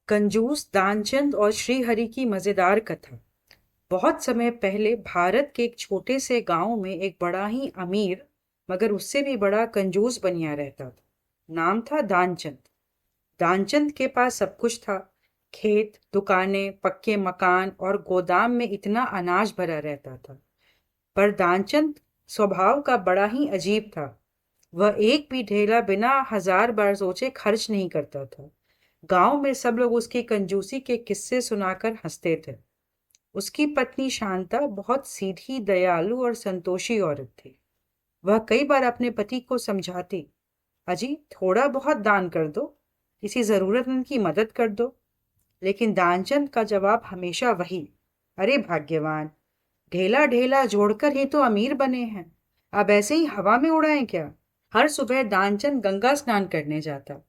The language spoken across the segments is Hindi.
कंजूस, दानचंद और श्रीहरि की मजेदार कथा। बहुत समय पहले भारत के एक छोटे से गांव में एक बड़ा ही अमीर मगर उससे भी बड़ा कंजूस बनिया रहता था। नाम था दानचंद। दानचंद के पास सब कुछ था। खेत, दुकानें, पक्के मकान और गोदाम में इतना अनाज भरा रहता था। पर दानचंद स्वभाव का बड़ा ही अजीब था। वह एक भी ढेला बिना हजार बार सोचे खर्च नहीं करता था। गांव में सब लोग उसकी कंजूसी के किस्से सुनाकर हंसते थे। उसकी पत्नी शांता बहुत सीधी, दयालु और संतोषी औरत थी। वह कई बार अपने पति को समझाती, अजी थोड़ा बहुत दान कर दो, किसी जरूरतमंद की मदद कर दो। लेकिन दानचंद का जवाब हमेशा वही, अरे भाग्यवान, ढेला ढेला जोड़कर ही तो अमीर बने हैं, अब ऐसे ही हवा में उड़ाएं क्या। हर सुबह दानचंद गंगा स्नान करने जाता।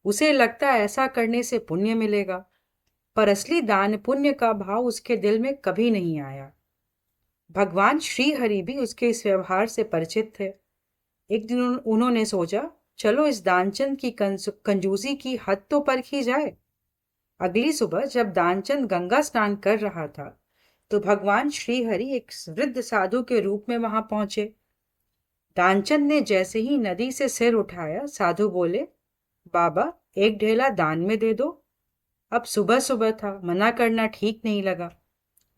उसे लगता ऐसा करने से पुण्य मिलेगा। पर असली दान पुण्य का भाव उसके दिल में कभी नहीं आया। भगवान श्री हरि भी उसके इस व्यवहार से परिचित थे। एक दिन उन्होंने सोचा, चलो इस दानचंद की कंजूसी की हद तो परखी जाए। अगली सुबह जब दानचंद गंगा स्नान कर रहा था तो भगवान श्री हरि एक वृद्ध साधु के रूप में वहां पहुंचे। दानचंद ने जैसे ही नदी से सिर उठाया, साधु बोले, बाबा एक ढेला दान में दे दो। अब सुबह सुबह था, मना करना ठीक नहीं लगा।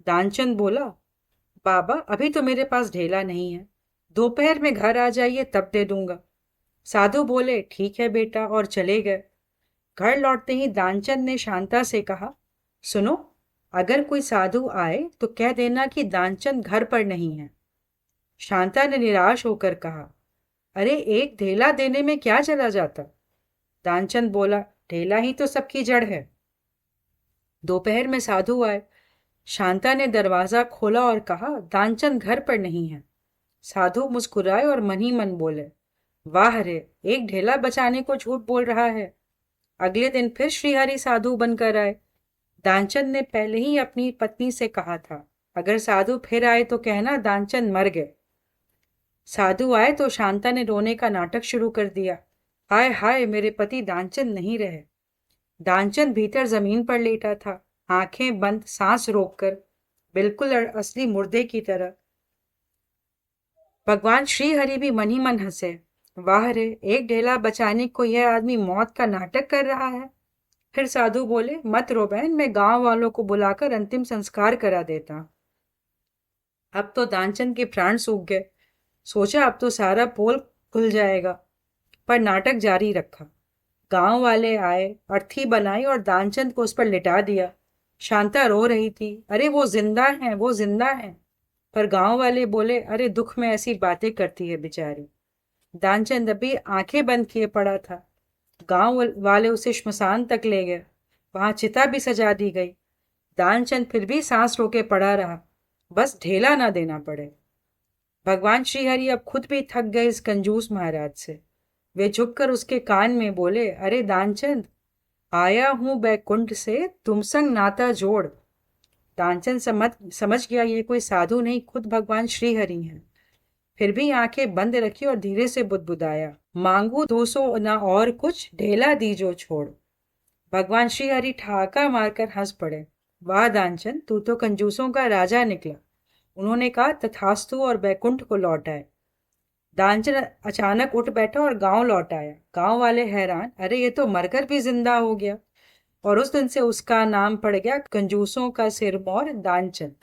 दानचंद बोला, बाबा अभी तो मेरे पास ढेला नहीं है, दोपहर में घर आ जाइए तब दे दूंगा। साधु बोले, ठीक है बेटा, और चले गए। घर लौटते ही दानचंद ने शांता से कहा, सुनो, अगर कोई साधु आए तो कह देना कि दानचंद घर पर नहीं है। शांता ने निराश होकर कहा, अरे एक ढेला देने में क्या चला जाता। दानचंद बोला, ढेला ही तो सबकी जड़ है। दोपहर में साधु आए। शांता ने दरवाजा खोला और कहा, दानचंद घर पर नहीं है। साधु मुस्कुराए और मन ही मन बोले, वाह रे, एक ढेला बचाने को झूठ बोल रहा है। अगले दिन फिर श्रीहरि साधु बनकर आए। दानचंद ने पहले ही अपनी पत्नी से कहा था, अगर साधु फिर आए तो कहना दानचंद मर गए। साधु आए तो शांता ने रोने का नाटक शुरू कर दिया, हाय हाय, मेरे पति दानचंद नहीं रहे। दानचंद भीतर जमीन पर लेटा था, आंखें बंद, सांस रोककर, बिल्कुल असली मुर्दे की तरह। भगवान श्री हरि भी मन ही मन हंसे, वाह रे, एक ढेला बचाने को यह आदमी मौत का नाटक कर रहा है। फिर साधु बोले, मत रो बहन, मैं गांव वालों को बुलाकर अंतिम संस्कार करा देता। अब तो दानचंद के प्राण सूख गए। सोचा अब तो सारा पोल खुल जाएगा। पर नाटक जारी रखा। गांव वाले आए, अर्थी बनाई और दानचंद को उस पर लिटा दिया। शांता रो रही थी, अरे वो जिंदा है, वो जिंदा है। पर गांव वाले बोले, अरे दुख में ऐसी बातें करती है बेचारी। दानचंद अभी आंखें बंद किए पड़ा था। गांव वाले उसे श्मशान तक ले गए। वहां चिता भी सजा दी गई। दानचंद फिर भी सांस रोके पड़ा रहा, बस ढेला ना देना पड़े। भगवान श्रीहरि अब खुद भी थक गए इस कंजूस महाराज से। वे झुककर उसके कान में बोले, अरे दानचंद, आया हूं बैकुंठ से, तुम संग नाता जोड़। दानचंद समझ गया ये कोई साधु नहीं, खुद भगवान श्रीहरि हैं। फिर भी आंखें बंद रखी और धीरे से बुदबुदाया, मांगू 200 ना और कुछ, ढेला दीजो छोड़। भगवान श्रीहरि ठहाका मारकर हंस पड़े, वाह दानचंद, तू तो कंजूसों का राजा निकला। उन्होंने कहा, तथास्तु, और बैकुंठ को लौट आए। दानचंद अचानक उठ बैठा और गांव लौट आया। गांव वाले हैरान, अरे ये तो मरकर भी जिंदा हो गया। और उस दिन से उसका नाम पड़ गया कंजूसों का सिरमौर दानचंद।